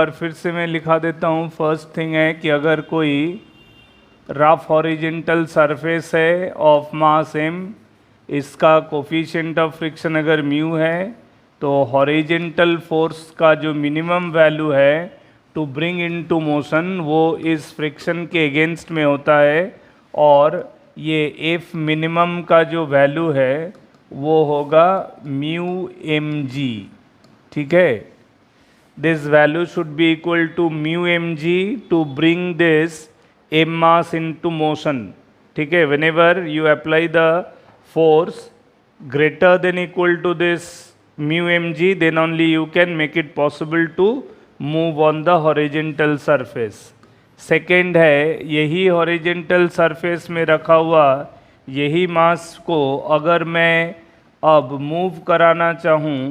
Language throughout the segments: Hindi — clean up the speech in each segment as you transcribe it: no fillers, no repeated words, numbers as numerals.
बार फिर से मैं लिखा देता हूँ। फर्स्ट थिंग है कि अगर कोई रफ हॉरिजेंटल सरफेस है ऑफ मास m, इसका कोफिशिएंट ऑफ फ्रिक्शन अगर म्यू है, तो हॉरिजेंटल फोर्स का जो मिनिमम वैल्यू है to bring into motion वो इस फ्रिक्शन के अगेंस्ट में होता है, और ये एफ मिनिमम का जो वैल्यू है वो होगा म्यू एम जी। ठीक है, this value should be equal to mu m g to bring this m mass into motion. ठीक है, whenever you apply the force greater than equal to this mu mg, then only you can make it possible to move on the horizontal surface. Second है, यही हॉरिजेंटल सरफेस में रखा हुआ यही मास को अगर मैं अब मूव कराना चाहूँ,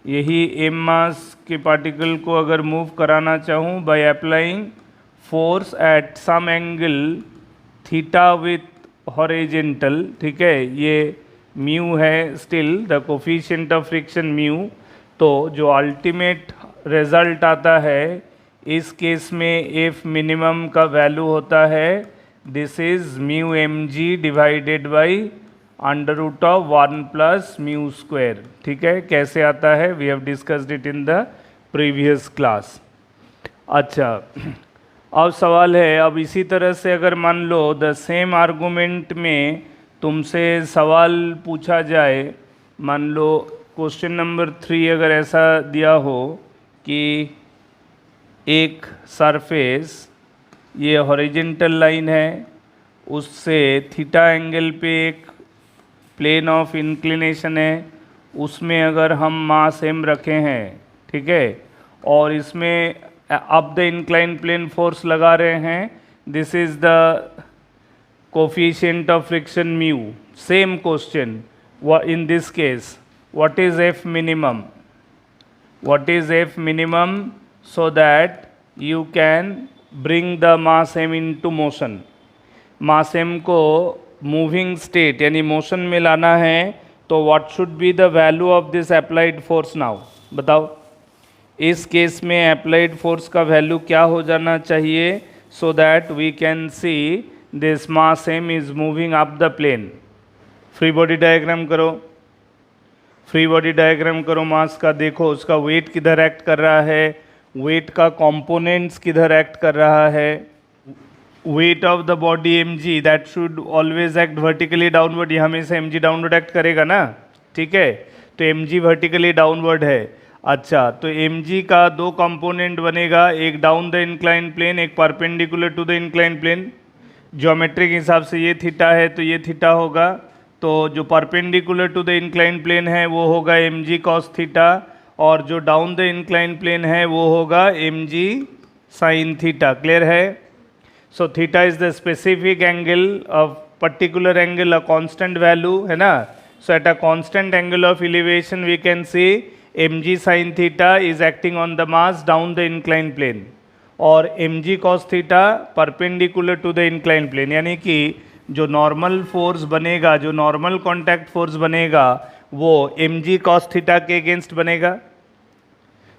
यही एम मास के पार्टिकल को अगर मूव कराना चाहूँ by applying force at some angle theta with horizontal. ठीक है, ये म्यू है still the coefficient of friction mu, तो जो अल्टीमेट रिजल्ट आता है इस केस में एफ मिनिमम का वैल्यू होता है this is mu m g divided by under root of 1 plus mu square. ठीक है, कैसे आता है we have discussed it in the previous class. अच्छा, अब सवाल है, अब इसी तरह से अगर मान लो द सेम आर्गूमेंट में तुमसे सवाल पूछा जाए, मान लो क्वेश्चन नंबर 3 अगर ऐसा दिया हो कि एक सरफेस ये हॉरिजेंटल लाइन है, उससे थीटा एंगल पे एक प्लेन ऑफ इंक्लिनेशन है, उसमें अगर हम मास m रखे हैं, ठीक है, और इसमें up the incline plane force लगा रहे हैं, this is the coefficient of friction mu. Same question, in this case what is f minimum, what is f minimum so that you can bring the mass m into motion। Mass m को मूविंग स्टेट यानी मोशन में लाना है, तो what should be the value of this applied force now, बताओ। इस केस में अप्लाइड फोर्स का वैल्यू क्या हो जाना चाहिए so that we can see this mass m is moving up the plane. Free body diagram करो, फ्री बॉडी डायग्राम करो मास का, देखो उसका वेट किधर एक्ट कर रहा है, वेट का कंपोनेंट्स किधर एक्ट कर रहा है। Weight of the body m g that should always act vertically downward, ये हमेशा एम जी डाउनवर्ड एक्ट करेगा ना, ठीक है, तो एम जी वर्टिकली डाउनवर्ड है। अच्छा, तो एम जी का दो कंपोनेंट बनेगा, एक डाउन द इंक्लाइन प्लेन, एक perpendicular to the incline plane. Geometric हिसाब से ये थीटा है तो ये थीटा होगा, तो जो perpendicular to the incline plane है वो होगा एम जी कॉस थीटा, और जो डाउन द इंक्लाइन प्लेन है वो होगा m g sine theta. Clear है? So theta is the specific angle of particular angle, a constant value है ना। So at a constant angle of elevation we can see m g sine theta is acting on the mass down the incline plane, और m g cos theta perpendicular to the incline plane, यानी कि जो नॉर्मल फोर्स बनेगा, जो नॉर्मल कॉन्टैक्ट फोर्स बनेगा वो एम जी कॉस थीटा के अगेंस्ट बनेगा।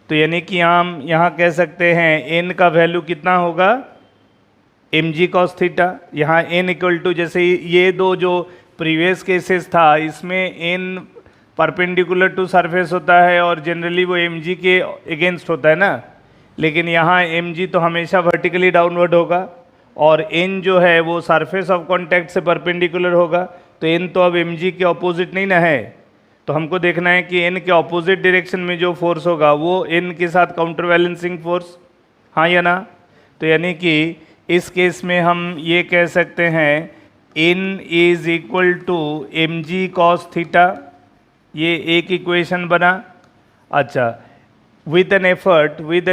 तो यानी कि हम यहाँ कह सकते हैं एन का वैल्यू कितना होगा, एम जी कॉस थीटा। यहाँ एन इक्वल टू, जैसे ये दो जो प्रीवियस केसेस था इसमें एन परपेंडिकुलर टू सरफेस होता है और जनरली वो एम जी के अगेंस्ट होता है ना, लेकिन यहाँ एम जी तो हमेशा वर्टिकली डाउनवर्ड होगा और एन जो है वो सरफेस ऑफ कॉन्टैक्ट से परपेंडिकुलर होगा, तो एन तो अब एम जी के ऑपोजिट नहीं ना है, तो हमको देखना है कि एन के ऑपोजिट डायरेक्शन में जो फोर्स होगा वो एन के साथ काउंटर बैलेंसिंग फोर्स, हाँ या ना। तो यानी कि इस केस में हम ये कह सकते हैं N is equal to m g cos theta, ये एक इक्वेशन बना। अच्छा, with an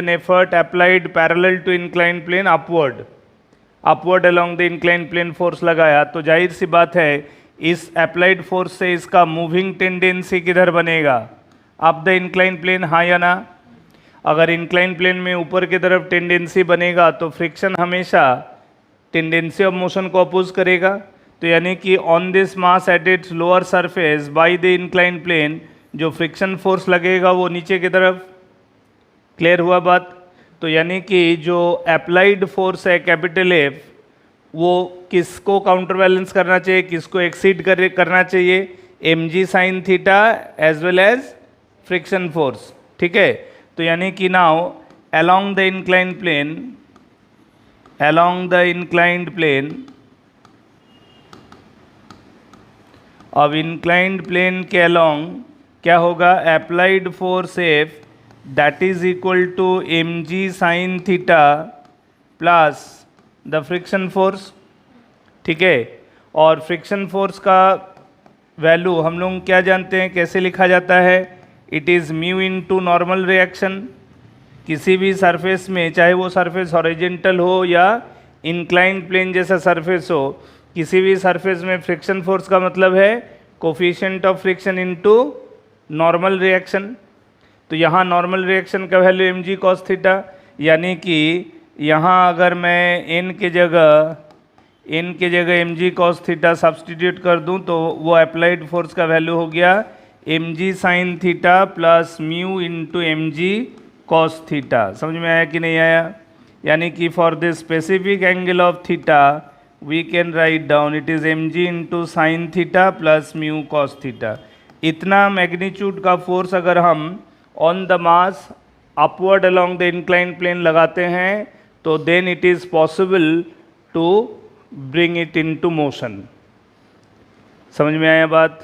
effort applied parallel to inclined plane upward along the inclined plane force लगाया, तो जाहिर सी बात है इस अप्लाइड फोर्स से इसका मूविंग टेंडेंसी किधर बनेगा, अप द इंक्लाइन प्लेन, हाँ या ना। अगर इंक्लाइन प्लेन में ऊपर की तरफ टेंडेंसी बनेगा तो फ्रिक्शन हमेशा टेंडेंसी ऑफ मोशन को अपोज करेगा, तो यानी कि on this mass at its lower surface by the incline plane जो फ्रिक्शन फोर्स लगेगा वो नीचे की तरफ। क्लियर हुआ बात? तो यानी कि जो अप्लाइड फोर्स है कैपिटल एफ, वो किसको काउंटर बैलेंस करना चाहिए, किसको एक्सीड करना चाहिए, m g sine theta as well as friction force. ठीक है, तो यानी कि now along the inclined plane, अब इंक्लाइंड प्लेन के along क्या होगा, applied force F that is equal to m g sine theta plus the friction force. ठीक है, और फ्रिक्शन फोर्स का वैल्यू हम लोग क्या जानते हैं, कैसे लिखा जाता है, it is mu into normal reaction. किसी भी सरफेस में, चाहे वो सरफेस हॉरिजॉन्टल हो या इंक्लाइंड प्लेन जैसा सरफेस हो, किसी भी सरफेस में फ्रिक्शन फोर्स का मतलब है coefficient of friction into normal reaction. तो यहाँ नॉर्मल रिएक्शन का value m g cos theta, यानी कि यहाँ अगर मैं एन के जगह m g cos theta substitute कर दूँ तो वो अप्लाइड फोर्स का वैल्यू हो गया m g sine theta plus mu into m g cos theta. समझ में आया कि नहीं आया? यानी कि for this specific angle of theta we can write down it is m g into sine theta plus mu cos theta. इतना मैग्नीट्यूड का फोर्स अगर हम on the mass upward along the inclined plane लगाते हैं तो then it is possible to bring it into motion. समझ में आया बात?